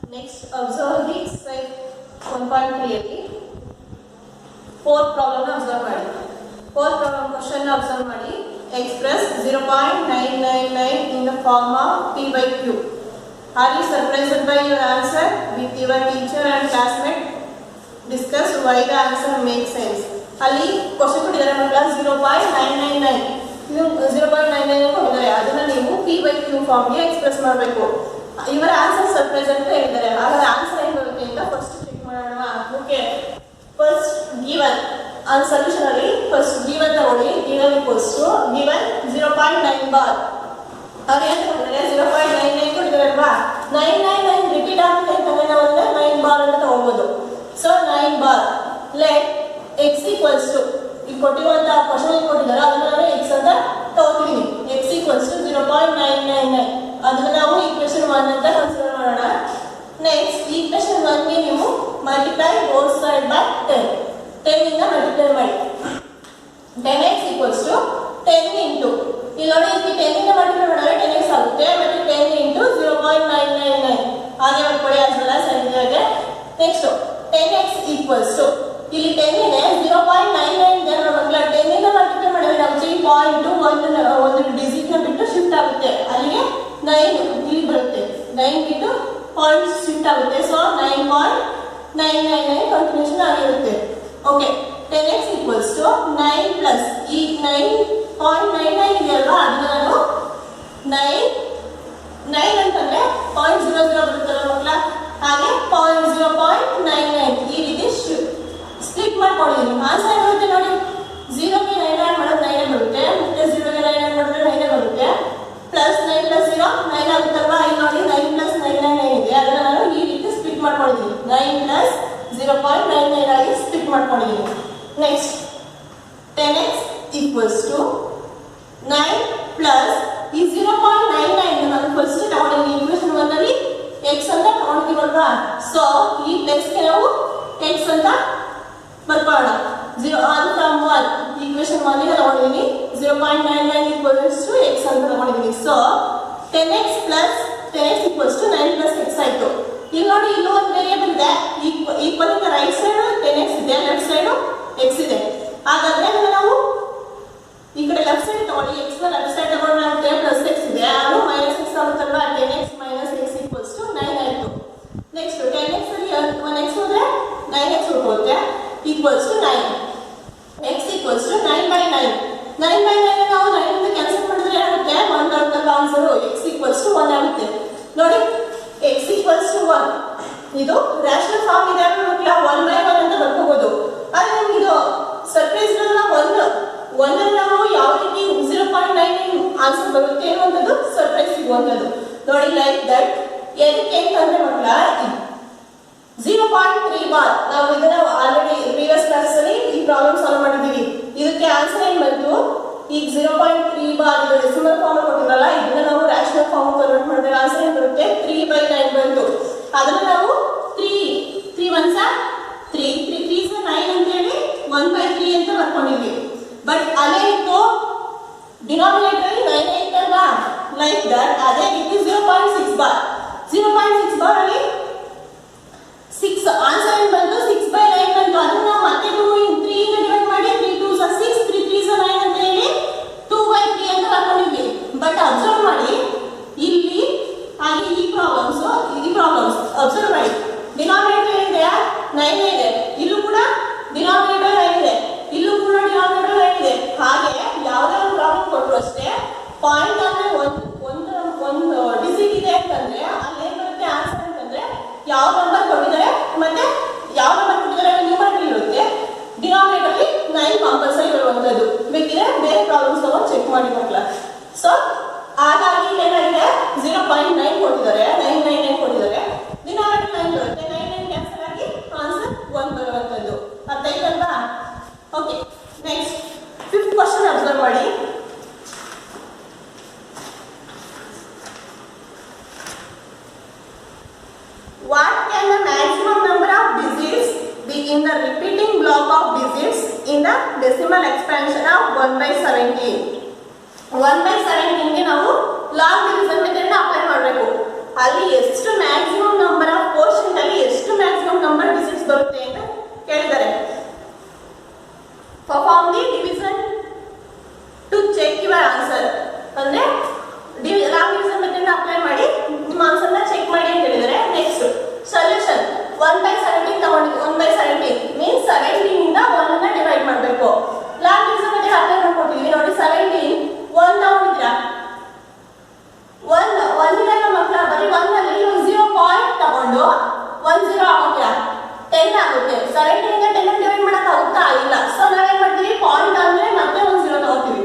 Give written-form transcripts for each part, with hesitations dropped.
Next, observe the exercise 1.3 fourth problem observe ಮಾಡಿ. Fourth problem question observe ಮಾಡಿ. Express 0.999 in the form of P by Q. Are you surprised by your answer? With your teacher and classmate discuss why the answer makes sense. ಅಲ್ಲಿ question ಕೊಟ್ಟಿದ್ದಾರೆ ಮಕ್ಕಳ 0.999 ನೀವು 0.99 ಕೊಟ್ಟಿದ್ದಾರೆ ಅದನ್ನ ನೀವು P by Q form ಗೆ express ಮಾಡಬೇಕು. ಇವರ ಆನ್ಸರ್ ಸರ್ಪ್ರೈಸ್ ಅಂತ ಹೇಳಿದ್ದಾರೆ. ಹಾಗಾದ್ರೆ ಆನ್ಸರ್ ಏನು ಬರುತ್ತೆ ಅಂತ ಫಸ್ಟ್ ಚೆಕ್ ಮಾಡೋಣ. Okay, first given on solution ಅಲ್ಲಿ ಫಸ್ಟ್ ಗಿವನ್ ತಗೊಳ್ಳಿ. Given equals to given 0.9 bar. ಅವ್ರು ಏನು ಕೊಟ್ಟಿದ್ದಾರೆ 0.99 ಕೊಟ್ಟಿದ್ದಾರೆ ಅಲ್ವಾ. 999 ರಿಪೀಟ್ ಆಗುತ್ತೆ ಅಂತಂದ್ರೆ ನಾವು 9 ಬಾರ್ ಅಂತ ತಗೊಳ್ಬೋದು. So 9 bar let x equals to ಈಗ ಕೊಟ್ಟಿರುವಂತ ಕ್ವಶನ್ ಕೊಟ್ಟಿದ್ದಾರೆ ಅದನ್ನ ನಾನು x ಅಂತ ತಗೋತೀನಿ. x ಈಕ್ವಲ್ಸ್ ಟು 0.999 ಅದನ್ನ ನಾವು ಈಕ್ವೇಷನ್ 1 ಅಂತ ಕನ್ಸಿಡರ್ ಮಾಡೋಣ. ನೆಕ್ಸ್ಟ್ ಈಕ್ವೇಷನ್ 1 ಗೆ ನೀವು ಮಲ್ಟಿಪ್ಲೈ ಬೋತ್ ಸೈಡ್ ಬೈ 10 ಇಂದ ಮಲ್ಟಿಪ್ಲೈ ಮಾಡಿ. 10x ಈಕ್ವಲ್ಸ್ ಟು 10 ಇಂಟು ಇಲ್ಲಿ ನೋಡಿ ಇಲ್ಲಿ 10 ಇಂದ ಮಲ್ಟಿಪ್ಲೈ ಮಾಡಿದ್ರೆ 10x ಆಗುತ್ತೆ. ಮತ್ತೆ 10 ಇಂಟು 0.999 ಹಾಗೆ ಮಾಡ್ಕೊಳ್ಳಿ ಆಸ್ ವೆಲ್ ಆಸ್ ಆಗಿದೆ. ನೆಕ್ಸ್ಟ್ 10x ಈಕ್ವಲ್ಸ್ ಟು ಇಲ್ಲಿ 10 ಇದೆ 0.99 ಇದೆ ಮಕ್ಕಳ 10 ಇಂದ ಮಲ್ಟಿಪ್ಲೈ ಮಾಡಿದ್ರೆ ನಾವು ಈ ಪಾಯಿಂಟ್ ಒಂದು ಡಿಜಿಟ್ ನ ಬಿಟ್ಟು ಶಿಫ್ಟ್ ಆಗುತ್ತೆ. ಅಲ್ಲಿಗೆ 9 ಇಲ್ಲಿ ಬರುತ್ತೆ. 9 ಬಿಟ್ಟು ಪಾಯಿಂಟ್ ಶಿಫ್ಟ್ ಆಗುತ್ತೆ. ಸೊ 9.999 ಕಂಟಿನ್ಯೂಷನ್ ಆಗಿರುತ್ತೆ. Okay, 10x equals to 9 plus ಈ 9.99 ಇದೆಯಲ್ವಾ ಅದನ್ನ ನಾನು 9 ಅಂತಂದ್ರೆ 0.00 ಬರುತ್ತಲ್ಲ ಮಕ್ಕಳ, ಹಾಗೆ 0.99 ಈ ರೀತಿ ಸ್ಪ್ಲಿಟ್ ಮಾಡ್ಕೊಂಡಿದ್ದೀನಿ. ಆನ್ಸರ್ ಏನಿರುತ್ತೆ ನೋಡಿ, 0 ಗೆ 9 ಆಡ್ ಮಾಡೋದು 9 ಬರುತ್ತೆ. ಮತ್ತೆ 0 ಗೆ 9 ಆಡ್ ಮಾಡಿದ್ರೆ 9 ಬರುತ್ತೆ. Plus 9 plus 0 9 ಆಗುತ್ತಲ್ವಾ. ಇಲ್ಲಿ ನೋಡಿ 9 ಪ್ಲಸ್ 999 ಇದೆ ಅದನ್ನ ನಾನು ಈ ರೀತಿ ಸ್ಪ್ಲಿಟ್ ಮಾಡ್ಕೊಂಡಿದ್ದೀನಿ. 9 ಪ್ಲಸ್ 0.99 ಆಗಿ ಸ್ಪ್ಲಿಟ್ ಮಾಡ್ಕೊಂಡಿದ್ದೀನಿ. Next 10x equals to 9 plus ಈ 0.99 ನಾನು ಫಸ್ಟ್ ತಗೊಂಡಿದ್ದೀನಿ ಈಕ್ವೇಷನ್ 1 ಅಲ್ಲಿ x ಅಂತ ತಗೊಂಡಿದ್ದೀವಲ್ವಾ. ಸೊ ಈ ಪ್ಲಸ್ಗೆ ನಾವು x ಅಂತ ಬರ್ಕೊಳ್ಳೋಣ. 0 ಆನ್ ಫ್ರಮ್ 1 ಈಕ್ವೇಷನ್ 1 ಗೆ ತಗೊಂಡಿದ್ದೀನಿ. 0.99 ಈಕ್ವಲ್ಸ್ ಟು x ಅಂತ ತಗೊಂಡಿದ್ದೀನಿ. So 10x plus 10x equals to 9 plus x ಆಯ್ತು. ಇಲ್ಲಿ ನೋಡಿ ಇಲ್ಲೂ ಒಂದು ವೇರಿಯೇಬಲ್ ಇದೆ. ಈಕ್ವಲ್ ಇಂದ ರೈಟ್ ಸೈಡ್ 10x ಇದೆ, ಲೆಫ್ಟ್ ಸೈಡ್ x ಇದೆ. ಹಾಗಾದ್ರೆ ನಾವು ಈ ಕಡೆ ಲೆಫ್ಟ್ ಸೈಡ್ ತಗೊಳ್ಳಿ. x ನ ಲೆಫ್ಟ್ ಸೈಡ್ ತಗೊಂಡ್ರೆ ಪ್ಲಸ್ x ಇದೆ, ಅದು ಮೈನಸ್ x ಆಗುತ್ತಲ್ವಾ. 10x minus x equals to 9 ಆಯ್ತು. ನೆಕ್ಸ್ಟ್ 10x ಅಲ್ಲಿ 1x ಹೋದ್ರೆ 9x ಉಳ್ಕೊಳ್ಳುತ್ತೆ equals to 9. x equals to 9/9. 9/9 ನಾವು 9 ಇಂದ ಕ್ಯಾನ್ಸಲ್ ಮಾಡಿದ್ರೆ ಏನಾಗುತ್ತೆ 1 ಬರುತ್ತಲ್ವಾ ಆನ್ಸರ್. x ಈಕ್ವಲ್ಸ್ ಟು 1 ಆಗುತ್ತೆ. ನೋಡಿ x ಈಕ್ವಲ್ಸ್ ಟು 1 ಇದು ರ್ಯಾಷನಲ್ ಫಾರ್ಮ್ ಇದೆ ಮಕ್ಕಳ. 1/1 ಅಂತ ಬರ್ಕೋಬಹುದು. ಆದ್ರೆ ನಮ್ಗೆ ಇದು ಸರ್ಪ್ರೈಸ್ ಅಲ್ಲ. 1 ನಾವು ಯಾವ ರೀತಿ 0.99 ಆನ್ಸರ್ ಬರುತ್ತೆ ಅನ್ನೋದು ಸರ್ಪ್ರೈಸ್ ಸಿಗುವಂತದ್ದು. ನೋಡಿ ಲೈಕ್ ದಟ್ ಏನಕ್ಕೆ ಅಂತಂದ್ರೆ ಮಕ್ಕಳ 0.3 ಬಾರ್ ನಾವು ಇದನ್ನ ಆಲ್ರೆಡಿ ಪ್ರೀವಿಯಸ್ ಕ್ಲಾಸ್ ಅಲ್ಲಿ ಈ ಪ್ರಾಬ್ಲಮ್ ಸಾಲ್ವ್ ಮಾಡಿದೀವಿ. ಇದಕ್ಕೆ ಆನ್ಸರ್ ಏನ್ ಬಂತು, ಈಗ 0.3 ಬಾರ್ ಇದು ಡೆಸಿಮಲ್ ಫಾರ್ಮ್ ಕೊಟ್ಟಿರಲ್ಲ, ಇದನ್ನ ನಾವು ರ್ಯಾಷನಲ್ ಫಾರ್ಮ್ ಕನ್ವರ್ಟ್ ಮಾಡಿದ್ರೆ ಆನ್ಸರ್ ಏನ್ ಬರುತ್ತೆ 3/9 ಬಂತು. ಅದನ್ನ ನಾವು 3 1s 3 3 3s 9 ಅಂತ ಹೇಳಿ 1/3 ಅಂತ ಬರ್ಕೊಂಡಿದ್ವಿ. ಬಟ್ ಅಲ್ಲೇನಿತ್ತು ಡಿನಾಮಿನೇಟರ್ ಅಲ್ಲಿ 9 ಐತಲ್ವಾ, ಲೈಕ್ ದಟ್ ಅದೇ ರೀತಿ 0.6 ಬಾರ್ 0.6 ಬಾರ್ ಅಲ್ಲಿ 6 ಆನ್ಸರ್ ಏನು ಬಂತು 6/9 ಬಂತು. ಅದನ್ನ ನಾವು ಮತ್ತೆ 3 ಇಂದ ಡಿವೈಡ್ ಮಾಡಿ 3 2s 6 3 3s 9 ಅಂತ ಹೇಳಿ 2/3 ಅಂತ ಬರ್ಕೊಂಡಿದ್ವಿ. ಬಟ್ ಅಬ್ಸರ್ವ್ ಮಾಡಿ ಇಲ್ಲಿ ಹಾಗೆ ಈ ಪ್ರಾಬ್ಲಮ್ಸ್ ಅಬ್ಸರ್ವ್ ಮಾಡಿ. ಡಿನಾಮಿನೇಟರ್ ಏನಿದೆ 9 ಇದೆ, ಇಲ್ಲೂ ಕೂಡ ಡಿನಾಮಿನೇಟರ್ 9 ಇದೆ, ಇಲ್ಲೂ ಕೂಡ ಡಿನಾಮಿನೇಟರ್ 9 ಇದೆ. ಹಾಗೆ ಯಾವುದೇ ಒಂದು ಪ್ರಾಬ್ಲಮ್ ಕೊಟ್ಟರು ಅಷ್ಟೇ ಪಾಯಿಂಟ್ ಅಂದ್ರೆ ಒಂದು ಡಿಜಿಟ್ ಇದೆ ಅಂತಂದ್ರೆ ಅಲ್ಲಿ ಏನ್ ಬರುತ್ತೆ ಆನ್ಸರ್ ಅಂತಂದ್ರೆ ಯಾವ ನಂಬರ್ ಕೊಟ್ಟಿದ್ದಾರೆ ಮತ್ತೆ ಯಾವ ನಂಬರ್ ಕೊಟ್ಟಿದ್ದಾರೆ ನ್ಯೂಮರೇಟರ್ ಇರುತ್ತೆ, ಡಿನಾಮಿನೇಟರ್ ಅಲ್ಲಿ 9 ಕಂಪಲ್ಸರಿ ಬರುವಂತದ್ದು. ಬೇಕಿದ್ರೆ ಬೇರೆ ಪ್ರಾಬ್ಲಮ್ಸ್ ತಗೊಂಡು ಚೆಕ್ ಮಾಡಿ ಮಕ್ಕಳ. ಸೊ ಹಾಗಾಗಿ ಏನಾಗಿದೆ 0.9 ಕೊಟ್ಟಿದ್ದಾರೆ 999 ಕೊಟ್ಟಿದ್ದಾರೆ, ಡಿನಾಮಿನೇಟರ್ 9 ಬರುತ್ತೆ, 99 ಕ್ಯಾನ್ಸಲ್ ಆಗಿ ಆನ್ಸರ್ 1 ಬರುವಂತದ್ದು. ಅರ್ಥ ಆಯ್ತಲ್ವಾ? Okay, next 5th question observe ಮಾಡಿ. What can the maximum number of digits be in the repeating block of digits in the decimal expansion of 1/17? 1/17 ಗೆ ನಾವು ಲಾಗ್ ಡಿವಿಷನ್ ಮೆಥಡ್ ನ ಅಪ್ಲೈ ಮಾಡಬೇಕು. ಅಲ್ಲಿ ಎಷ್ಟು maximum number of number digits ಬರುತ್ತೆ ಅಂತ ಕೇಳಿದ್ದಾರೆ. Perform the division to check your answer ಅಂದ್ರೆ ರಾಂಗ್ ಡಿವಿಷನ್ ಮೆಥಡ್ ಅಪ್ಲೈ ಮಾಡಿ ನಿಮ್ಮ ಆನ್ಸರ್ ನ ಚೆಕ್ ಮಾಡಿ ಅಂತ ಹೇಳಿದ್ದಾರೆ. ನೆಕ್ಸ್ಟ್ ಸೊಲ್ಯೂಷನ್ 1/17 ತಗೊಂಡಿದ್ದೀವಿ. 1/17 ಮೀನ್ಸ್ 17 ಇಂದ 1 ಅನ್ನ ಡಿವೈಡ್ ಮಾಡಬೇಕು. ರಾಂಗ್ ಡಿವಿಷನ್ ಮೆಥಡ್ ಅಪ್ಲೈ ಮಾಡ್ಕೊತೀವಿ ನೋಡಿ. 17 1 ತಗೊಂಡಿದ್ದೀರಾ, 1 ಇರಲ್ಲ ಮಕ್ಕಳ, ಬರೀ 1 ಅಲ್ಲಿ 0 ಪಾಯಿಂಟ್ ತಗೊಂಡು 10 ಆಗುತ್ತಾ 10 ಆಗುತ್ತೆ. 17 ಇಂದ 10 ಅನ್ನು ಡಿವೈಡ್ ಮಾಡಕ್ ಆಗುತ್ತಾ ಇಲ್ಲ. ಸೊ ನಾವೇನ್ ಮಾಡ್ತೀವಿ, ಪಾಯಿಂಟ್ ಆದ್ಮೇಲೆ ಮತ್ತೆ 10 ತಗೋತೀವಿ,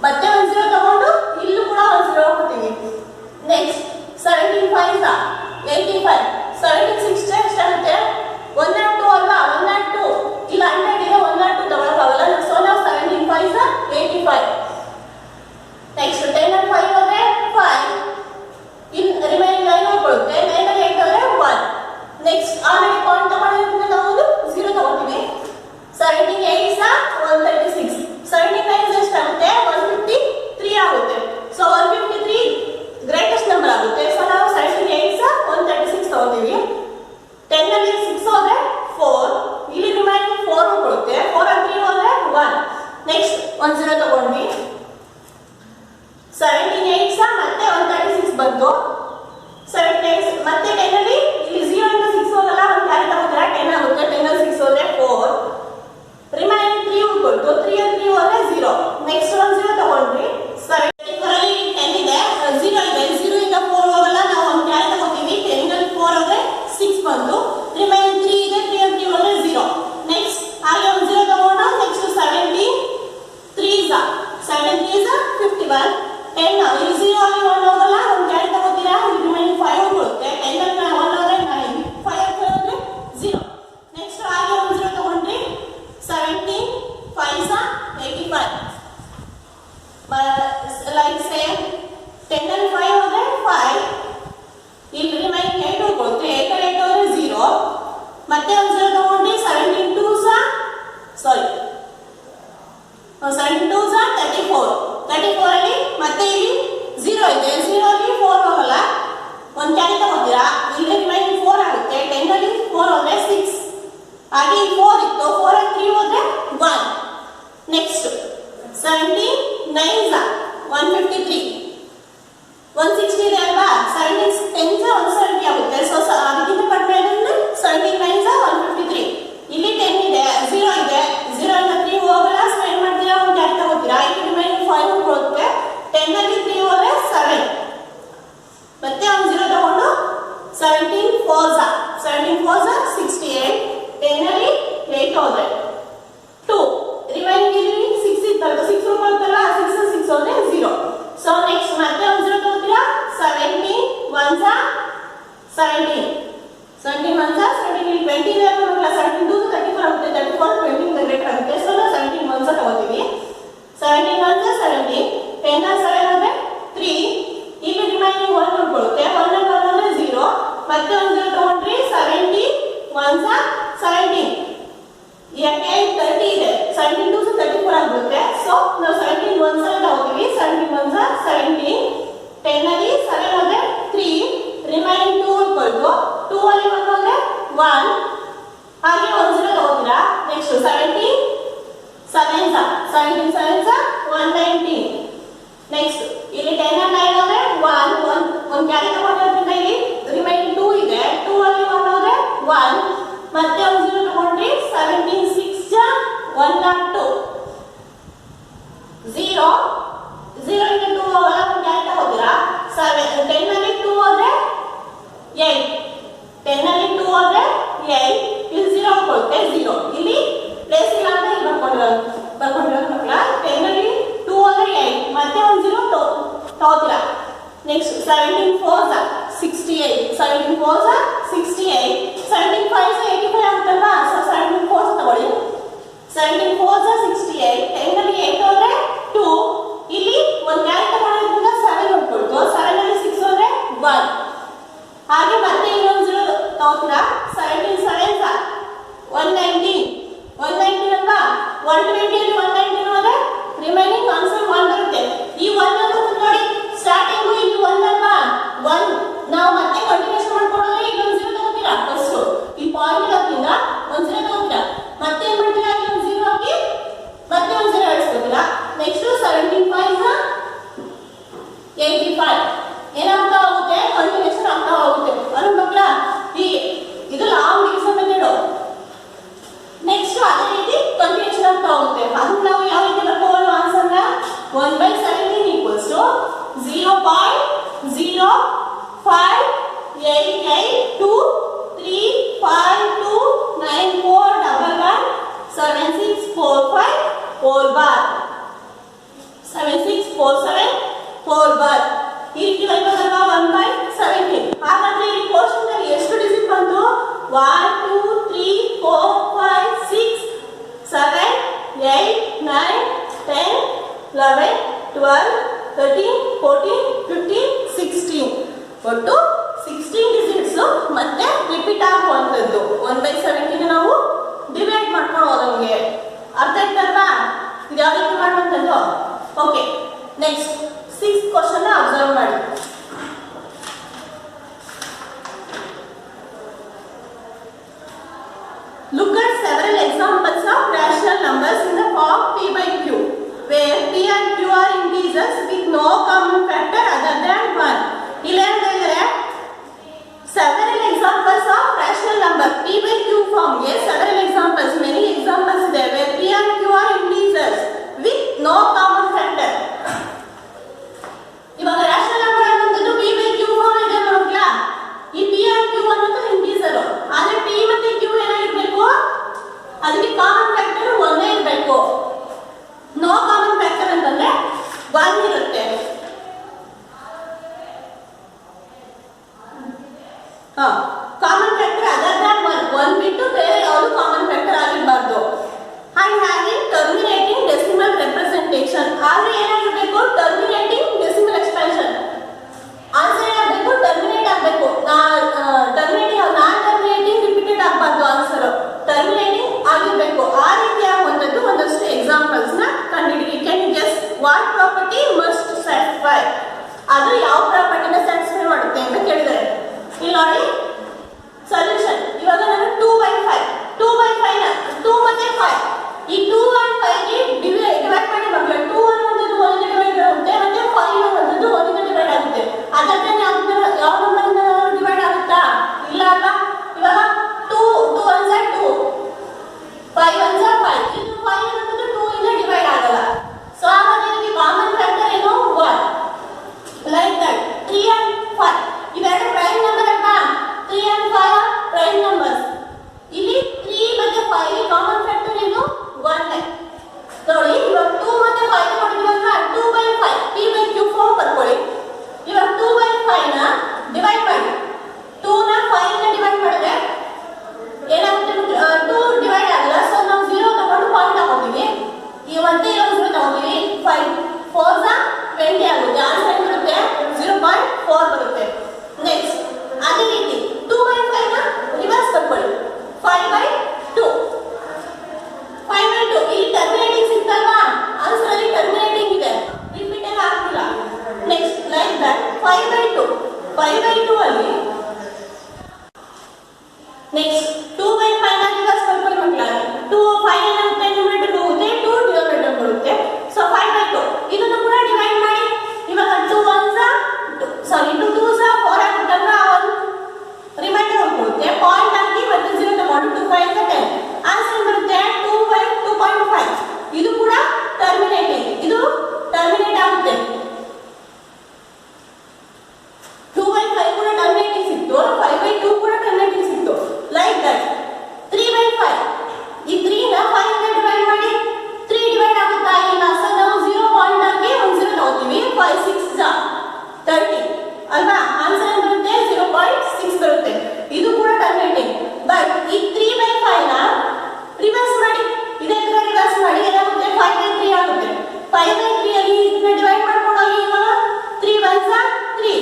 ಮತ್ತೆ 10 ತಗೊಂಡು ಇಲ್ಲೂ ಕೂಡ 10 ಹಾಕೋತೀವಿ. ನೆಕ್ಸ್ಟ್ 17 5 85, 17 6 ಎಷ್ಟಾಗುತ್ತೆ 102 ಅಲ್ವಾ, 102 ಇಲ್ಲ 100 ಇದೆ 102 ತಗೊಳಕ್ಕಾಗಲ್ಲ. ಸೊ ನಾವು 17 5 85. ನೆಕ್ಸ್ಟ್ 10 and 5 ಹೋದ್ರೆ 5, ಇನ್ ರಿಮೈನಿಂಗ್ 9 ಹೋಗ್ಬಿಡುತ್ತೆ. 9 and 8 ಹೋದ್ರೆ 1. ನೆಕ್ಸ್ಟ್ ಆಮೇಲೆ ಪಾಯಿಂಟ್ ತಗೊಂಡಿದ್ರೆ ನಾವು 0 ತಗೋತೀವಿ. 17 8 136, 17 9 ಎಷ್ಟಾಗುತ್ತೆ 153 ಆಗುತ್ತೆ. ಸೊ 153 ಗ್ರೇಟೆಸ್ಟ್ ನಂಬರ್ ಆಗುತ್ತೆ. ಸೊ ನಾವು 17 8 136 ತಗೋತೀವಿ. 10 ಅಲ್ಲಿ 6 ಹೋದ್ರೆ 4, ಇಲ್ಲಿ ರಿಮೈನಿಂಗ್ 4 ಹೋಗ್ಬಿಡುತ್ತೆ. 4 and 3 ಹೋದ್ರೆ 1. ನೆಕ್ಸ್ಟ್ 10 ತಗೊಂಡ್ವಿ. 17 8 ಮತ್ತೆ 136 ಬಂತು. 17 ಮತ್ತೆ 10 ಅಲ್ಲಿ ಇಲ್ಲಿ 0 ಇಂದ 6 ಹೋಗಲ್ಲ, ಒಂದು ಕ್ಯಾರಿ ತಗೋತೀರಾ 10 ಆಗುತ್ತೆ. 10 ಅಲ್ಲಿ 6 ಹೋದ್ರೆ 4, ರಿಮೈನಿಂಗ್ 3 ಉಳ್ಕೊಳ್ತು. 3 ಅಲ್ಲಿ 3 ಹೋದ್ರೆ 0. ನೆಕ್ಸ್ಟ್ 10 ತಗೊಂಡ್ವಿ. 74 ಅಲ್ಲಿ 10 ಇದೆ, 0 ಇದೆ, 0 ಇಂದ 4 ಹೋಗಲ್ಲ, ನಾವು ಒಂದು ಕ್ಯಾರಿ ತಗೋತೀವಿ. 10 ಅಲ್ಲಿ 4 ಹೋದ್ರೆ 6 ಬಂತು. ರಿಮೈನಿಂಗ್ 3 ಇದೆ, 3 ಅಲ್ಲಿ 3 ಹೋದ್ರೆ 0. ನೆಕ್ಸ್ಟ್ ಹಾಗೆ 10 ತಗೊಂಡು ನೆಕ್ಸ್ಟ್ 17 3 7 3 51. 10 ಇಲ್ಲಿ 0 ಅಲ್ಲಿ 1 ಹೋಗಲ್ಲ, ಒಂದು ಕ್ಯಾರಿ ತಗೋತೀರಾ, ರಿಮೈನಿಂಗ್ 5 ಬರುತ್ತೆ. 10 ಅಲ್ಲಿ 1 ಹೋದ್ರೆ 9, 5 ಹೋದ್ರೆ 0. ನೆಕ್ಸ್ಟ್ ಹಾಗೆ 10 ತಗೊಂಡ್ರಿ. 17 5 85, ಲೈಕ್ ಸೇಮ್ 10 ಅಲ್ಲಿ 5 ಹೋದ್ರೆ 5, ಇಲ್ಲಿ ರಿಮೈನಿಂಗ್ 8 ಹೋಗುತ್ತೆ. 8 ಅಲ್ಲಿ 8 ಹೋದ್ರೆ 0. ಮತ್ತೆ 10 ತಗೊಂಡ್ರಿ. 17 2 ಸಾರಿ 17 2 34, 34 ಅಲ್ಲಿ ಮತ್ತೆ ಇಲ್ಲಿ 0 ಇದೆ, 0 ಅಲ್ಲಿ 4 ಹೋಗಲ್ಲ, ಒಂದು ಕ್ಯಾರಿ ತಗೋತೀರಾ, ಇಲ್ಲಿ ರಿಮೈನಿಂಗ್ 4 ಆಗುತ್ತೆ. 10 ಅಲ್ಲಿ 4 ಹೋದ್ರೆ 6, ಹಾಗೆ 4 ಇತ್ತು, 4 ಅಲ್ಲಿ 3 ಹೋದ್ರೆ 1. ನೆಕ್ಸ್ಟ್ 17 9 153, 160 ಇದೆ ಅಲ್ವಾ, 17 10 170 ಆಗುತ್ತೆ. ಸೊ ಅದಕ್ಕಿಂತ ಕಡಿಮೆ ಅಂದ್ರೆ 17 9 153. ಇಲ್ಲಿ 10 ಇದೆ, 0 ಇದೆ, 0 ಇಂದ 3 ಹೋಗಲ್ಲ. ಸೊ ಏನ್ ಮಾಡ್ತೀರಾ, ಒಂದು ಕ್ಯಾರಿ ತಗೋತೀರಾ, ಇಲ್ಲಿ ರಿಮೈನಿಂಗ್ 5 ಬರುತ್ತೆ. 10 ಅಲ್ಲಿ 3 ಹೋದ್ರೆ 7, ಮತ್ತೆ 10 ತಗೊಂಡು 17 4 68, 10 ಅಲ್ಲಿ 8 ಹೋದ್ರೆ 2, ರಿಮೈನಿಂಗ್ ಇಲ್ಲಿ 6 ಇತ್ತಲ್ಲ, 6 ಬರುತ್ತಲ್ಲ, 6 ಹೋದ್ರೆ 0. ಸೊ ನೆಕ್ಸ್ಟ್ ಮತ್ತೆ 10 ತಗೋತೀರಾ. 17 1 17, 17 1 17, ಇಲ್ಲಿ 20 ಇದೆ ಅಲ್ವಾ, 17 2 34 ಆಗುತ್ತೆ. 34 20 ಗ್ರೇಟ್ ಆಗುತ್ತೆ. ಸೊ ನಾವು 17 1 ತಗೋತೀವಿ. 17 1 17, 10 7 ಹೋದ್ರೆ 3, ಇಲ್ಲಿ ರಿಮೈನಿಂಗ್ 1 ಉಳ್ಕೊಳ್ಳುತ್ತೆ. 1 ಅಲ್ಲಿ 1 ಹೋದ್ರೆ 0. ಮತ್ತೆ 10 ತಗೊಂಡ್ರಿ. 17 1 17, ಯಾಕೆ 30 ಇದೆ, 17 2 34 ಆಗುತ್ತೆ. ಸೊ ನಾವು 17 1 ತಗೋತೀವಿ. 17 1 17, 10 ಅಲ್ಲಿ 7 ಹೋದ್ರೆ 3, ರಿಮೈನಿಂಗ್ 2 ಉಳ್ಕೊಳ್ತು. 2 ಅಲ್ಲಿ 1 ಹೋದ್ರೆ 1, ಹಾಗೆ 10 ತಗೋತೀರಾ. ನೆಕ್ಸ್ಟ್ 17 7 119. ನೆಕ್ಸ್ಟ್ ಇಲ್ಲಿ 10 and 9 ಹೋದ್ರೆ 1 ಒಂದು ಕ್ಯಾರಿ ತಗೊಂಡಿರೋದ್ರಿಂದ ಇಲ್ಲಿ ರಿಮೈನಿಂಗ್ 2 ಇದೆ. 2 ಅಲ್ಲಿ 1 ಹೋದ್ರೆ 1, ಮತ್ತೆ 10 ತಗೊಂಡ್ರಿ. 17 6 102, 0 ಇಂದ 2 ಹೋಗಲ್ಲ, ಒಂದು ಕ್ಯಾರಿ ತಗೋತೀರಾ. 10 ಅಲ್ಲಿ 2 ಹೋದ್ರೆ 8, 10 ಅಲ್ಲಿ 2 ಹೋದ್ರೆ 8, ಇಲ್ಲಿ 0 ಹೋಗುತ್ತೆ. 0 ಇಲ್ಲಿ ಪ್ಲೇಸ್ ಇಲ್ಲ ಅಂತ ಇಲ್ಲಿ ಬರ್ಕೊಂಡಿರೋ ಮಕ್ಕಳ. 10 ಅಲ್ಲಿ 2 ಹೋದ್ರೆ 8, ಮತ್ತೆ 10 ತಗೋತೀರಾ. ನೆಕ್ಸ್ಟ್ 17 4 68, 17 4 68, 17 5 85 ಆಗುತ್ತಲ್ವಾ. ಸೊ 17 4 ತಗೊಳ್ಳಿ. 17 4 68, 10 ಅಲ್ಲಿ 8 ಹೋದ್ರೆ 2, ಇಲ್ಲಿ ಒಂದು ಕ್ಯಾರಿ ತಗೊಂಡಿರೋದ್ರಿಂದ 7 ಉಳ್ಕೊಳ್ತು. 7 ಅಲ್ಲಿ 6 ಹೋದ್ರೆ 1, ಹಾಗೆ ಮತ್ತೆ ಇನ್ನೊಂದು 0 ತಗೋತೀರಾ. 17 7 119 ಅಲ್ವಾ, 120 ಅಲ್ಲಿ 119 ಹೋದ್ರೆ ರಿಮೈನಿಂಗ್ ಆನ್ಸರ್ 1 ಬರುತ್ತೆ. ಈ 1 ಅನ್ನೋದು ನೋಡಿ ಸ್ಟಾರ್ಟಿಂಗ್ ಇಲ್ಲಿ 1 ಅಲ್ವಾ, 1 ನಾವು ಮತ್ತೆ ಕಂಟಿನ್ಯೂಸ್ ಮಾಡ್ಕೊಳ್ಳೋದ್ರೆ ಇಲ್ಲೊಂದು 0 ತಗೋತೀರಾ. ಫಸ್ಟ್ ಈ ಪಾಯಿಂಟ್ 4 bar 7647 4 bar ಈ ರೀತಿ ಬರಬೇಕಲ್ವಾ 1/17 ಹಾಗಾದ್ರೆ ಈ ಕ್ವೋಷಂಟ್ ಅಲ್ಲಿ ಎಷ್ಟು ಡಿಜಿಟ್ ಬಂತು 1 2 3 4 5 6 7 8 9 10 11 12 13 14 15 16 ಒಟ್ಟು 16 ಡಿಜಿಟ್ಸ್ ಮತ್ತೆ ರಿಪೀಟ್ ಆಗುವಂತದ್ದು 1/17 ನಾವು ಡಿವೈಡ್ ಮಾಡ್ಕೊಂಡು ಹೋದಂಗೆ ಅರ್ಥ ಆಯ್ತಲ್ವಾ ಇದು ಯಾವ ರೀತಿ ಮಾಡುವಂತದ್ದು okay next 6th question observe ಮಾಡಿ look at several examples of rational numbers in the form p by q where p and q are integers with no common factor other than 1 ಇಲ್ಲಿ ಹೇಳಿದರೆ several examples of rational number p by q form yes several examples many examples there where p and q are integers with no common factor ಇವಾಗ rational number ಅನ್ನೋದು p by q form ಇದೆ ನೋಡ್ಲಾ ಈ p and q ಅನ್ನೋದು integer ಆದ್ರೆ p ಮತ್ತೆ q ಏನಾಗಿರಬೇಕು ಅದಕ್ಕೆ common factor ಒಂದೇ ಇರಬೇಕು ನೋ ಕಾಮನ್ ಫ್ಯಾಕ್ಟರ್ ಅಂತಂದ್ರೆ 1 ಇರುತ್ತೆ ಕಾಮನ್ ಫ್ಯಾಕ್ಟರ್ ಅದರ್ ದನ್ 1 ಬಿಟ್ಟು ಬೇರೆ ಯಾವುದು ಕಾಮನ್ ಫ್ಯಾಕ್ಟರ್ ಆಗಿರಬಾರ್ದು and having terminating decimal representation ಆದ್ರೆ ಏನಾಗಿರಬೇಕು ಟರ್ಮಿನೇಟಿಂಗ್ ಡೆಸಿಮಲ್ ಎಕ್ಸ್ಪಾನ್ಷನ್ ಆನ್ಸರ್ ಏನಾಗಬೇಕು ಟರ್ಮಿನೇಟ್ ಆಗಬೇಕು ನಾನ್ ಟರ್ಮಿನೇಟಿಂಗ್ ರಿಪೀಟೆಡ್ ಆಗಬಾರ್ದು ಆನ್ಸರ್ ಟರ್ಮಿನೇಟಿಂಗ್ ಆಗಿರಬೇಕು ಆ ರೀತಿ ಆಗುವಂತದ್ದು ಒಂದಷ್ಟು ಎಕ್ಸಾಂಪಲ್ಸ್ ನ ಕಂಡುಹಿಡಿಯಿರಿ can you guess what property must satisfy ಅದು ಯಾವ ಪ್ರಾಪರ್ಟಿನ ಸ್ಯಾಟಿಸ್ಫೈ ಮಾಡುತ್ತೆ ಅಂತ ಕೇಳಿದರೆ ಇಲ್ಲಿ ನೋಡಿ ಸೊಲ್ಯೂಷನ್ ಇವಾಗ ನಾನು 2/5 ನ 2 ಮತ್ತೆ 5 ಈ 2 and 5 ಗೆ ಡಿವೈಡ್ ಮಾಡಿ ಮಕ್ಕಳು 2 ಅನ್ನೋದು ಒಂದು ಡಿವೈಡ್ ಆಗುತ್ತೆ ಮತ್ತೆ 5 ಅನ್ನೋದು ಒಂದು ಡಿವೈಡ್ ಆಗುತ್ತೆ ಅದಕ್ಕೆ ಯಾವ ನಂಬರ್ ಡಿವೈಡ್ ಆಗುತ್ತಾ ಇಲ್ಲ ಅಲ್ವಾ ಇವಾಗ 2 1s are 2 5 1s are 5 ಇದು 5 ಅನ್ನೋದು 2 ಇಂದ ಡಿವೈಡ್ ಆಗಲ್ಲ ಸೊ ಹಾಗಾದ್ರೆ ಇದಕ್ಕೆ ಕಾಮನ್ ಫ್ಯಾಕ್ಟರ್ ಏನು 1 ಲೈಕ್ ದಟ್ 3 and 5 ಇವೆರಡು ಪ್ರೈಮ್ ನಂಬರ್ ಅಲ್ವಾ 3 and 5 ಪ್ರೈಮ್ ನಂಬರ್ಸ್ ಇಲ್ಲಿ 3 ಮತ್ತೆ 5 ಗೆ ಕಾಮನ್ ಫ್ಯಾಕ್ಟರ್ ಏನು 1 ನೋಡಿ ಇವಾಗ 2 ಮತ್ತೆ 5 ಮಾಡಿದ್ವಲ್ವಾ 2/5 p by q ಫಾರ್ಮ್ ಬರ್ಕೊಳ್ಳಿ ಇವಾಗ 2/5 ನ ಡಿವೈಡ್ ಮಾಡಿ 2 ನ 5 ನ ಡಿವೈಡ್ ಮಾಡಿದ್ರೆ ಏನಾಗುತ್ತೆ 2 ಡಿವೈಡ್ ಆಗಲ್ಲ ಸೊ ನಾವು 0 ತಗೊಂಡು ಪಾಯಿಂಟ್ ತಗೋತೀವಿ ಈ ಮತ್ತೆ 0 ತಗೋತೀವಿ 5 4 ನ 20 ಆಗುತ್ತೆ ಆನ್ಸರ್ ಏನು ಬರುತ್ತೆ 0.4 ಬರುತ್ತೆ ನೆಕ್ಸ್ಟ್ ಅದೇ ರೀತಿ 2/5 ನ ರಿವರ್ಸ್ ತಗೊಳ್ಳಿ 5/2 ಇಲ್ಲಿ ಟರ್ಮಿನೇಟಿಂಗ್ ಸಿಗ್ತಲ್ವಾ ಆನ್ಸರ್ ಅಲ್ಲಿ ಟರ್ಮಿನೇಟಿಂಗ್ ಇದೆ ರಿಪೀಟೆಡ್ ಆಗ್ತಿಲ್ಲ ನೆಕ್ಸ್ಟ್ ಲೈಕ್ ದಟ್ 5/2 ಅಲ್ಲಿ ನೆಕ್ಸ್ಟ್ 2/5 ನ ರಿವರ್ಸ್ ತಗೊಳ್ಳಿ ಮಕ್ಕಳ 2 5 ಏನಾಗುತ್ತೆ ನ್ಯೂಮರೇಟರ್ ಹೋಗುತ್ತೆ 2 ಡಿನೋಮಿನೇಟರ್ ಬರುತ್ತೆ ಸೊ 5/2 ಇದನ್ನು ಕೂಡ ಡಿವೈಡ್ ಮಾಡಿ ಇವಾಗ 2 1s 2 2s 4 ಆಗುತ್ತಲ್ವಾ 1 ರಿಮೈಂಡರ್ ಹೋಗುತ್ತೆ ಪಾಯಿಂಟ್ ಹಾಕಿ ಮತ್ತೆ 0 ತಗೊಂಡು 2 5 10 ಆನ್ಸರ್ ಬರುತ್ತೆ 2/2.5 ಇದು ಕೂಡ ಟರ್ಮಿನೇಟಿಂಗ್ ಇದು ಟರ್ಮಿನೇಟ್ ಆಗುತ್ತೆ 2/5 ಕೂಡ ಟರ್ಮಿನೇಟಿಂಗ್ ಸಿಕ್ತು 5/2 ಕೂಡ ಟರ್ಮಿನೇಟಿಂಗ್ ಸಿಕ್ತು ಲೈಕ್ ದಟ್ 3/5 ಈ 3 ನ 5 ನ ಡಿವೈಡ್ ಮಾಡಿ 3 ಡಿವೈಡ್ ಆಗುತ್ತಾ ಇಲ್ಲ ಸೊ ನಾವು 0 ಪಾಯಿಂಟ್ ಆಗಿ 1 0 ತಗೋತೀವಿ 5 6 30 ಅಲ್ವಾ ಆನ್ಸರ್ ಬರುತ್ತೆ 0.6 ಬರುತ್ತೆ ಇದು ಕೂಡ ಟರ್ಮಿನೇಟಿಂಗ್ ಬಟ್ ಈ 3/5 ನ ರಿವರ್ಸ್ ಮಾಡಿ ಇದೇ ತರ ರಿವರ್ಸ್ ಮಾಡಿ ಏನಾಗುತ್ತೆ 5/3 ಆಗುತ್ತೆ 5/3 ಅಲ್ಲಿ ಇದನ್ನ ಡಿವೈಡ್ ಮಾಡ್ಕೊಂಡು ಹೋಗಿ ಇವಾಗ 3 1s 3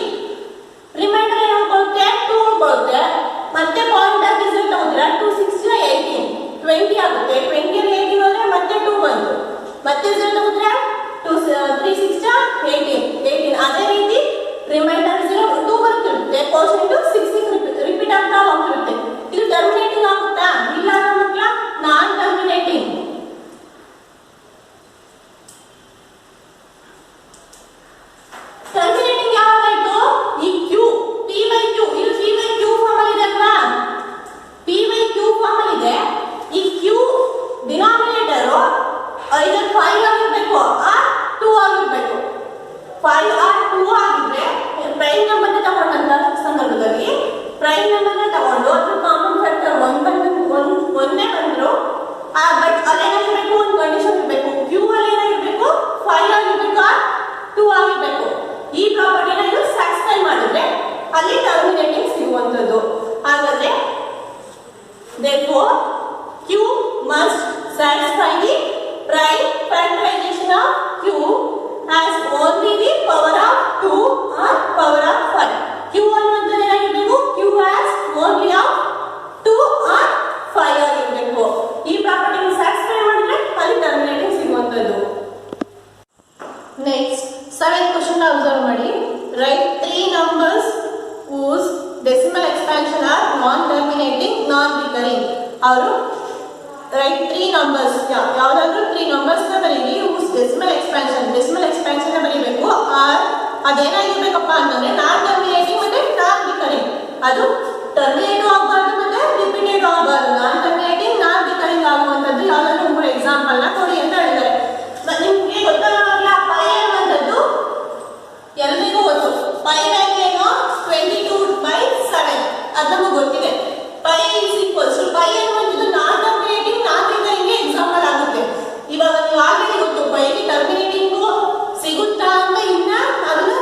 ರಿಮೈಂಡರ್ ಏನು ಉಳ್ಕೊಳ್ಳುತ್ತೆ 2 ಉಳ್ಕೊಳ್ಳುತ್ತೆ ಮತ್ತೆ ಪಾಯಿಂಟ್ ಆಗಿ 0 ತಗೊಂಡ್ರೆ 2 6 18 20 ಆಗುತ್ತೆ 20 ಅಲ್ಲಿ 18 ಹೋದ್ರೆ ಮತ್ತೆ 2 ಬಂತು ಮತ್ತೆ 0 ತಗೊಂಡ್ರೆ 3 6 18 ಅದೇ ರೀತಿ ರಿಮೈಂಡರ್ 0 2 ಬರುತ್ತೆ ಕ್ವೋಷಂಟ್ 6 ರಿಪೀಟ್ ಆಗ್ತಾ ಹೋಗ್ತಿರುತ್ತೆ ಇದು ಟರ್ಮಿನೇಟಿಂಗ್ ಆಗುತ್ತಾ ಇಲ್ಲ ಮಕ್ಕಳ ನಾನ್ ಟರ್ಮಿನೇಟಿಂಗ್ ಟರ್ಮಿನೇಟಿಂಗ್ ಯಾವಾಗಾಯ್ತು ಈ q p by q ಇದು p by q ಫಾರ್ಮ್ ಅಲ್ಲಿ ಇದೆ ಅಲ್ವಾ p by q ಫಾರ್ಮ್ ಅಲ್ಲಿ ಇದೆ ಈ q ಡಿನಾಮಿನೇಟರ್ either 5 ಆಗಿರಬೇಕು ಆ 2 ಆಗಿರಬೇಕು ಸಿಗುವಂಥದ್ದು. ಹಾಗಾದ್ರೆ therefore q must satisfy the prime factorization of q as only the power of 2 or power of 5. q ಅನ್ನುವಂಥದ್ದು ಏನಾಗಿರಬೇಕು? q as only of 2 or 5 ಆಗಿರಬೇಕು. ಈ ಪ್ರಾಪರ್ಟಿನ ಸ್ಯಾಟಿಸ್ಫೈ ಮಾಡಿದ್ರೆ ಅಲ್ಲಿ ಟರ್ಮಿನೇಟಿಂಗ್ ಸಿಗುವಂಥದ್ದು. ನೆಕ್ಸ್ಟ್ 7th ಕ್ವೆಶ್ಚನ್ ಅಬ್ಸರ್ವ್ ಮಾಡಿ. Write 3 numbers whose decimal expansion are non-terminating, non-recurring. ಅವರು ರೈಟ್ 3 ನಂಬರ್ಸ್ ಯಾವ್ದಾದ್ರು 3 ನಂಬರ್ಸ್ ನ ಬರೀರಿ. whose decimal expansion ನ ಬರೀಬೇಕು. ಆರ್ ಅದೇನಾಗಿರ್ಬೇಕಪ್ಪ ಅಂತಂದ್ರೆ ನಾನ್ ಟರ್ಮಿನೇಟಿಂಗ್ ಮತ್ತೆ ನಾನ್ ರಿಕರಿಂಗ್. ಅದು ಟರ್ಮಿನೇಟ್ ಆಗಬಾರ್ದು ಮತ್ತೆ ರಿಪೀಟೆಡ್ ಆಗಬಾರ್ದು. ನಾನ್ ಟರ್ಮಿನೇಟಿಂಗ್ ನಾನ್ ರಿಕರಿಂಗ್ ಆಗುವಂತದ್ದು ಯಾವ್ದಾದ್ರು 3 ಎಕ್ಸಾಂಪಲ್ ನ ಕೊಡಿ ಅಂತ ಹೇಳಿದ್ದಾರೆ. ನಿಮ್ಗೆ ಗೊತ್ತಾಗಲ್ಲ ಪೈ ಅನ್ನುವಂಥದ್ದು ಎಲ್ರಿಗೂ ಗೊತ್ತು. ಪೈ ವ್ಯಾಲ್ಯೂ ಏನು? 22/7 ಅದು ನಮಗೆ ಗೊತ್ತಿದೆ. Pi is equals to pi ಅನ್ನುವಂಥದ್ದು non terminating non recurring example ಆಗುತ್ತೆ. ಇವಾಗ ನೀವು ಆಲ್ರೆಡಿ ಗೊತ್ತು ಪೈಗೆ ಟರ್ಮಿನೇಟಿಂಗು ಸಿಗುತ್ತಾ ಅಂತ ಇನ್ನ ಅದನ್ನ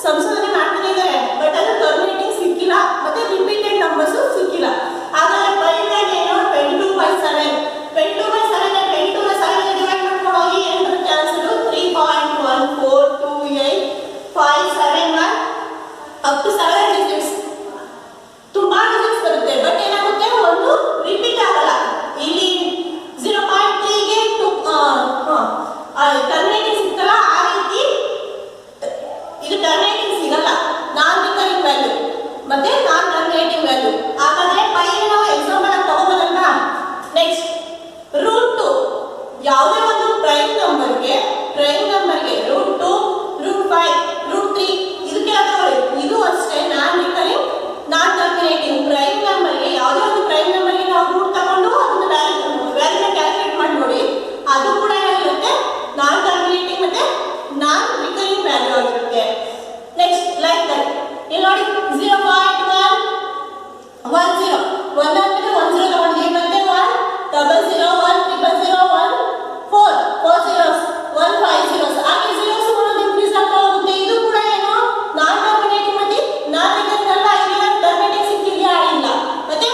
ಸಂಶೋಧನೆ ಮಾಡ್ತಾನೆ ಇದ್ದಾರೆ. ಬಟ್ ಅದು ಟರ್ಮಿನೇಟಿಂಗ್ ಸಿಕ್ಕಿಲ್ಲ ಮತ್ತೆ ರಿಪೀಟೆಡ್ ನಂಬರ್ಸ್ ಸಿಕ್ಕಿಲ್ಲ. ಹಾಗಾದ್ರೆ ಪೈ ವ್ಯಾಲ್ಯೂ ಏನು? 22/7. 22/7 22/7 ಡಿವೈಡ್ ಮಾಡ್ಕೊಂಡು ಹೋಗಿ ಏನು ಬರುತ್ತೆ ಆನ್ಸರ್? 3.1428571 up to 7 digits. ತುಂಬಾ ಡಿಜಿಟ್ಸ್ ಬರುತ್ತೆ. ಬಟ್ ಏನಾಗುತ್ತೆ ಒಂದು ರಿಪೀಟ್ ಆಗಲ್ಲ. ಇಲ್ಲಿ 0.3 ಗೆ ಟರ್ಮಿನೇಟಿಂಗ್ ಸಿಗ್ತಲ್ಲ ಆ ರೀತಿ ಇದು ಟರ್ಮಿನೇಟಿಂಗ್ ಸಿಗಲ್ಲ. ನಾನ್ ರಿಕರಿಂಗ್ ವ್ಯಾಲ್ಯೂ ಮತ್ತೆ ನಾನ್ ಟರ್ಮಿನೇಟಿಂಗ್ ವ್ಯಾಲ್ಯೂ. ಹಾಗಾದ್ರೆ ಪೈ ನಾವು ಎಕ್ಸಾಂಪಲ್ ಆಗಿ ತಗೋಬೋದಲ್ವಾ? ನೆಕ್ಸ್ಟ್ √2 ಯಾವುದೇ ಒಂದು ಪ್ರೈಮ್ ನಂಬರ್ಗೆ √2 √5 √3 ಇದಕ್ಕೆಲ್ಲ ತಗೊಳ್ಳಿ. ಇದು ಅಷ್ಟೇ ನಾನ್ ರಿಕರಿಂಗ್ ನಾನ್ ಟರ್ಮಿನೇಟಿಂಗ್. ಪ್ರೈಮ್ ನಂಬರ್ಗೆ ಯಾವುದೇ ಒಂದು ಪ್ರೈಮ್ ನಂಬರ್ಗೆ ನಾವು ರೂಟ್ ತಗೊಂಡು ಅದನ್ನ ವ್ಯಾಲ್ಯೂನ ಕ್ಯಾಲ್ಕುಲೇಟ್ ಮಾಡಿ ನೋಡಿ. ಅದು ಕೂಡ ಏನಾಗಿರುತ್ತೆ? ನಾನ್ ಟರ್ಮಿನೇಟಿಂಗ್ ಮತ್ತೆ ನಾನ್ ರಿಕರಿಂಗ್ ವ್ಯಾಲ್ಯೂ ಆಗಿರುತ್ತೆ. ನೆಕ್ಸ್ಟ್ ಲೈಕ್ ದಟ್ ಇಲ್ಲಿ ನೋಡಿ 0.110 ಒಂದಾದ್ಮೇಲೆ 10 ತಗೊಂಡಿದ್ದೀವಿ. ಮತ್ತೆ 1 00 1 000 1 4 zeros 1 5 zeros ಹಾಗೆ zeros ಒಂದೊಂದು ಇನ್ಕ್ರೀಸ್ ಆಗ್ತಾ ಹೋಗುತ್ತೆ. ಇದು ಕೂಡ ಏನು? ನಾನ್ ಟರ್ಮಿನೇಟಿಂಗ್ ಮತ್ತೆ ನಾನ್ ರಿಕರಿಂಗ್ ಅಲ್ಲ. ಇಲ್ಲಿ ಟರ್ಮಿನೇಟಿಂಗ್ ಸಿಕ್ಕಿದೆಯಾ? ಇಲ್ಲ. ಮತ್ತೆ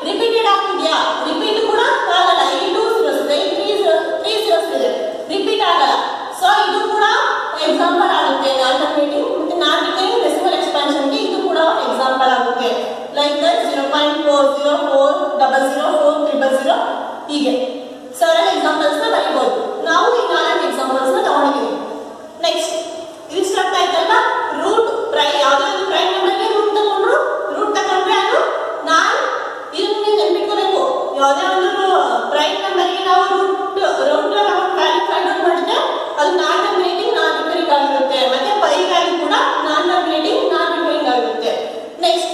ರಿಪೀಟೆಡ್ ಆಗ್ತಿದೆಯಾ? ರಿಪೀಟ್ ಕೂಡ ಆಗಲ್ಲ. ಇಲ್ಲಿ 2 zeros ಇದೆ, 3 zeros ಇದೆ, ರಿಪೀಟ್ ಆಗಲ್ಲ. ಸೊ ಇದು ಕೂಡ ಎಕ್ಸಾಂಪಲ್ ಆಗುತ್ತೆ ನಾನ್ ಟರ್ಮಿನೇಟಿಂಗ್ ಮತ್ತೆ ನಾನ್ ರಿಕರಿಂಗ್ ಡೆಸಿಮಲ್ ಎಕ್ಸ್ಪಾನ್ಷನ್ ಗೆ. ಇದು ಕೂಡ ಎಕ್ಸಾಂಪಲ್ ಆಗುತ್ತೆ. ಲೈಕ್ ದಟ್ 0.404000 ಹೀಗೆ ಸೆವೆರಲ್ ಎಕ್ಸಾಂಪಲ್ಸ್ ನ ಬರೀಬಹುದು. ನಾವು ಈ 4 ಎಕ್ಸಾಂಪಲ್ಸ್ ನ ತಗೊಂಡಿದ್ದೀವಿ. ನೆಕ್ಸ್ಟ್ ಇಷ್ಟ ಆಗ್ತಾ ಇತ್ತಲ್ಲ? ರೂಟ್ ಯಾವುದೇ ಒಂದು ಪ್ರೈಮ್ ನಂಬರ್ಗೆ ರೂಟ್ ತಗೊಂಡ್ರೆ ಅದು ನಾನ್ ಇದನ್ನ ನೆನ್ಪಿಟ್ಕೋಬೇಕು. ಯಾವುದೇ ಒಂದು ಪ್ರೈಮ್ ನಂಬರ್ಗೆ ನಾವು ರೂಟ್ ವ್ಯಾಲ್ಯೂ ಫೈಂಡ್ ಔಟ್ ಮಾಡಿದ್ರೆ ಅದು ನಾನ್ ಟರ್ಮಿನೇಟಿಂಗ್ ನಾನ್ ರಿಕರಿಂಗ್ ಆಗಿರುತ್ತೆ. ಮತ್ತೆ ಪೈ ವ್ಯಾಲ್ಯೂ ಕೂಡ ನಾನ್ ಟರ್ಮಿನೇಟಿಂಗ್ ನಾನ್ ರಿಕರಿಂಗ್ ಆಗಿರುತ್ತೆ. ನೆಕ್ಸ್ಟ್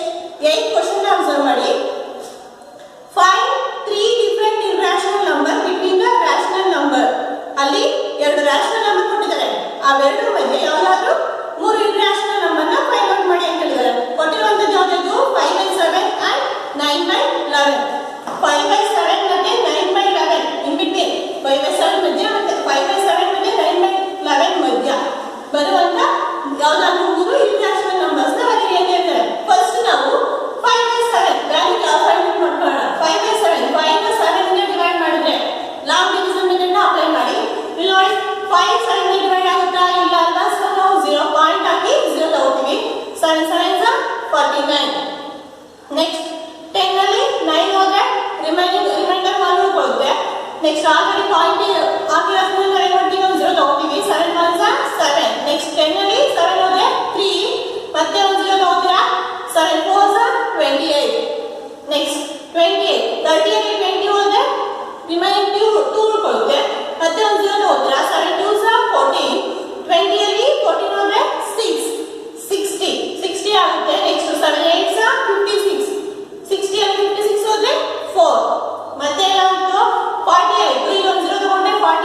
8th ಕ್ವೆಶ್ಚನ್ ಅಬ್ಸರ್ವ್ ಮಾಡಿ. Find 3 different irrational number between the rational number. ಅಲ್ಲಿ 2 ರಾಷನಲ್ ನಂಬರ್ ಕೊಟ್ಟಿದ್ದಾರೆ. ಅವೆರಡರ ಮಧ್ಯೆ ಯಾವ್ದಾದ್ರು 3 ಇರ್ರಾಷನಲ್ ನಂಬರ್ ನ ಫೈಂಡ್ ಔಟ್ ಮಾಡಿ ಅಂತ ಹೇಳಿದ್ದಾರೆ. ಕೊಟ್ಟಿರುವಂತದ್ದು ಯಾವ್ದು? 5/7 and 9/11. 5/7 ಮತ್ತೆ 9/11 ಇನ್ ಬಿಟ್ವೀನ್. 5/7 ಮಧ್ಯ ಮತ್ತೆ 5/7 ಮತ್ತೆ 9/11 ಮಧ್ಯ ಬರುವಂತ ಯಾವ್ದಾದ್ರು 3 ಇರ್ರಾಷನಲ್ ನಂಬರ್ಸ್ ನ ಬರೀರಿ ಅಂತ ಹೇಳ್ತಾರೆ. ಫಸ್ಟ್ ನಾವು 5/7 ವ್ಯಾಲ್ಯೂ ಫೈಂಡ್ ಔಟ್ ಮಾಡ್ಕೊಳ್ಳೋಣ. 5/7 5 ನ 7 ಗೆ ಡಿವೈಡ್ ಮಾಡಿದ್ರೆ ಲಾಂಗ್ ಡಿವಿಷನ್ ಮೆಥಡ್ ನ ಅಪ್ಲೈ ಮಾಡಿ. ಇಲ್ಲಿ ನೋಡಿ 5 7 ಗೆ ಡಿವೈಡ್ ಆಗುತ್ತಾ? ಇಲ್ಲ ಅಲ್ವಾ? ಸೊ ನಾವು 0 ಪಾಯಿಂಟ್ ಹಾಕಿ 0 ತಗೋತೀವಿ. 7 7 49. ನೆಕ್ಸ್ಟ್ 10 ನಲ್ಲಿ 9 ಹೋದ್ರೆ ರಿಮೈಂಡರ್ 1 ಉಳಿಕೊಳ್ಳುತ್ತೆ. ನೆಕ್ಸ್ಟ್ ಆಲ್ರೆಡಿ ಪಾಯಿಂಟ್ ಹಾಕಿರೋದ್ರಿಂದ ಏನು ಮಾಡ್ತೀವಿ? ನಾವು 0 ತಗೋತೀವಿ. 7 1 7. ನೆಕ್ಸ್ಟ್ 10 ನಲ್ಲಿ 7 ಹೋದ್ರೆ 3 ಮತ್ತೆ 1 0 ತಗೋತೀರಾ? 7 4 28. ನೆಕ್ಸ್ಟ್ 28 30 ಯಲ್ಲಿ 20 ಹೋದ್ರೆ ರಿಮೈನಿಂಗ್ 2 ಉಳಿಕೊಳ್ಳುತ್ತೆ. ಮತ್ತೆ 1 0 ತಗೋತೀರಾ? 7 2 14. 20 ಯಲ್ಲಿ 14 ಹೋದ್ರೆ 6 60 ಆಗುತ್ತೆ. ನೆಕ್ಸ್ಟ್ 7 8 56. 60 ಯಲ್ಲಿ 56 ಹೋದ್ರೆ 4. ಮತ್ತೆ ಏನಾಗುತ್ತೆ? 40 ಆಯ್ತು. ಇಲ್ಲಿ 1 0 ತಗೊಂಡ್ರೆ 40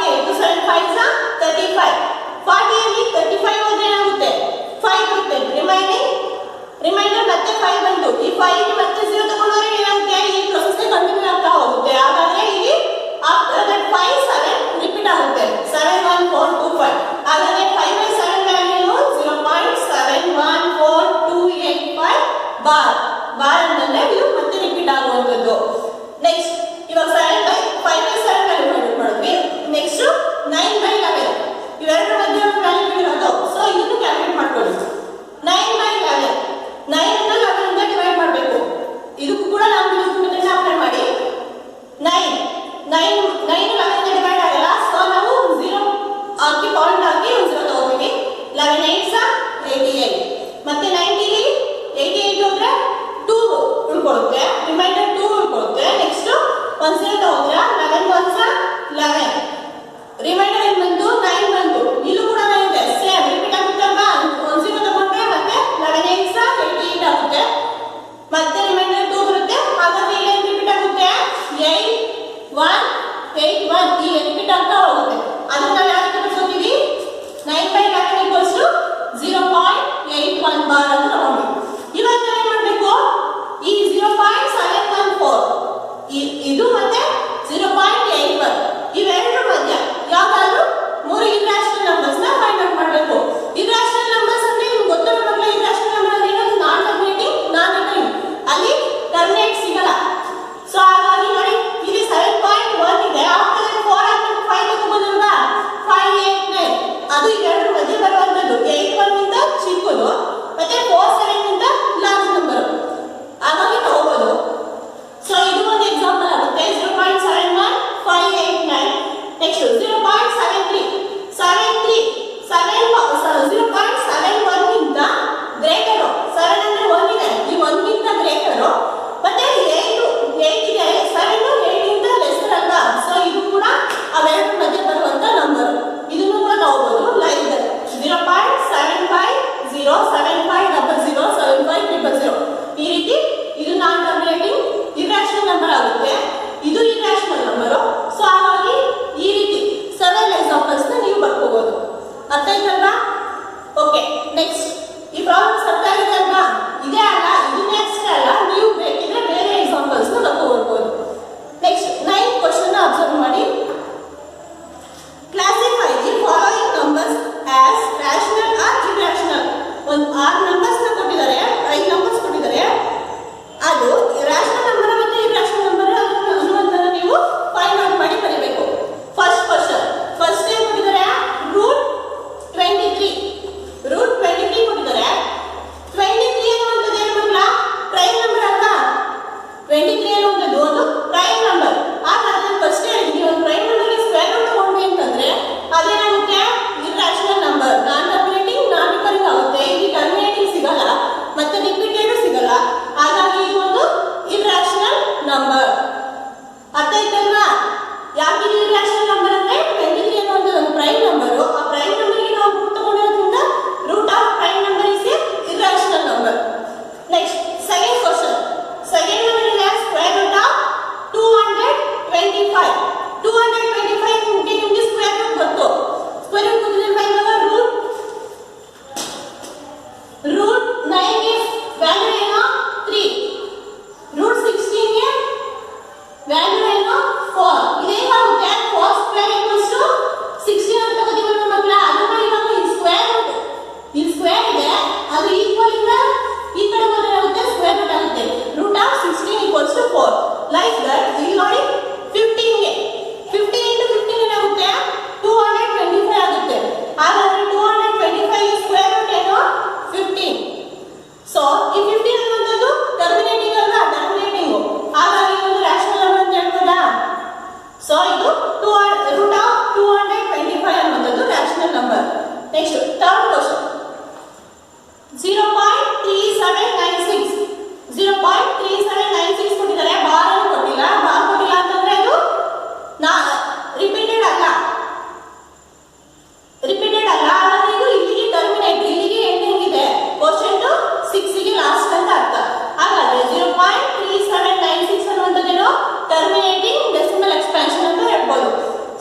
ಟರ್ಮಿನೇಟಿಂಗ್ ಡೆಸಿಮಲ್ ಎಕ್ಸ್ಪಾನ್ಷನ್ ಅಂತ ಹೇಳ್ಬೋದು.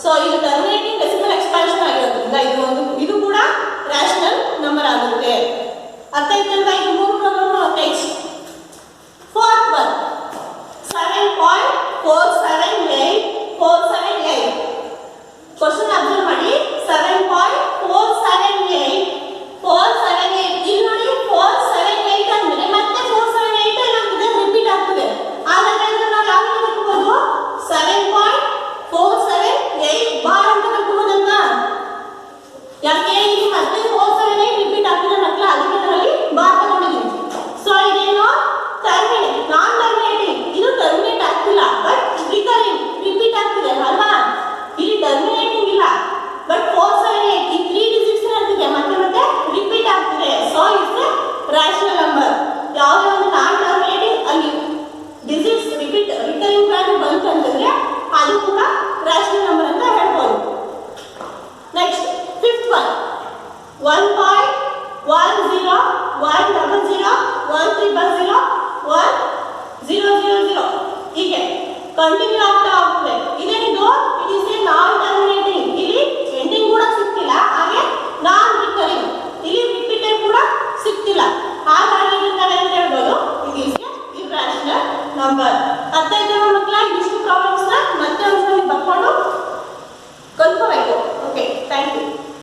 ಸೊ ಇದು ಟರ್ಮಿನೇಟಿಂಗ್ ಡೆಸಿಮಲ್ ಎಕ್ಸ್ಪಾನ್ಷನ್ ಆಗಿರೋದ್ರಿಂದ ಇದು ಕೂಡ ರ್ಯಾಷನಲ್ ನಂಬರ್ ಆಗುತ್ತೆ. ಅರ್ಥ ಆಯ್ತಲ್ವಾ? ಇದು 3 problem. Next fourth one 7.478 question observe ಮಾಡಿ. 7.478 ಇಲ್ಲಿ ನೋಡಿ 478 ಅಂದ್ರೆ ಮತ್ತೆ 478 ನಮಗೆ ರಿಪೀಟ್ ಆಗ್ತದೆ. ಹಾಗಾದ್ರೆ ನಾವು ಯಾವ ರೀತಿ ಬರ್ಕೋಬಹುದು? 7.478 ಬಾರ್ ಅಂತ ಬರ್ಕೋಬಹುದಲ್ವಾ? ಯಾಕೆ ಇಲ್ಲಿ ಮತ್ತೆ 478 ರಿಪೀಟ್ ಆಗ್ತದೆ ಮಕ್ಕಳ, ಅದಕ್ಕೆ ನಾವಲ್ಲಿ ಬಾರ್ ತಗೊಂಡಿದ್ದೀವಿ. ಸೊ ಇದೇನು ಟರ್ಮಿನೇಟ್, ನಾನ್ ಟರ್ಮಿನೇಟಿಂಗ್. ಇದು ಟರ್ಮಿನೇಟ್ ಆಗ್ತಿಲ್ಲ ಬಟ್ ರಿಕರಿಂಗ್, ರಿಪೀಟ್ ಆಗ್ತಿದೆ ಅಲ್ವಾ? ಇಲ್ಲಿ ಟರ್ಮಿನೇಟಿಂಗ್ ಇಲ್ಲ ಬಟ್ 478 ಈ 3 ಡಿಜಿಟ್ಸ್ ಆಗ್ತಿದೆ, ಮತ್ತೆ ಮತ್ತೆ ರಿಪೀಟ್ ಆಗ್ತಿದೆ. So it's rational number. ಯಾವುದೇ ಒಂದು ನಾನ್ ಟರ್ಮಿನೇಟಿಂಗ್ ಅಲ್ಲಿ ಡಿಜಿಟ್ಸ್ ರಿಕರಿಂಗ್ ವ್ಯಾಲ್ಯೂ ಬಂತು ಅಂತಂದ್ರೆ ಅದು ಕೂಡ ರ್ಯಾಷನಲ್ ನಂಬರ್ ಅಂತ ಹೇಳ್ಬೋದು. ನೆಕ್ಸ್ಟ್ ಫಿಫ್ತ್ ಒನ್ 1.10 100 1300 1000 ಹೀಗೆ ಕಂಟಿನ್ಯೂ ಆಗ್ತಾ ಹೋಗ್ತದೆ. ಇದೇನಿದು? It is A non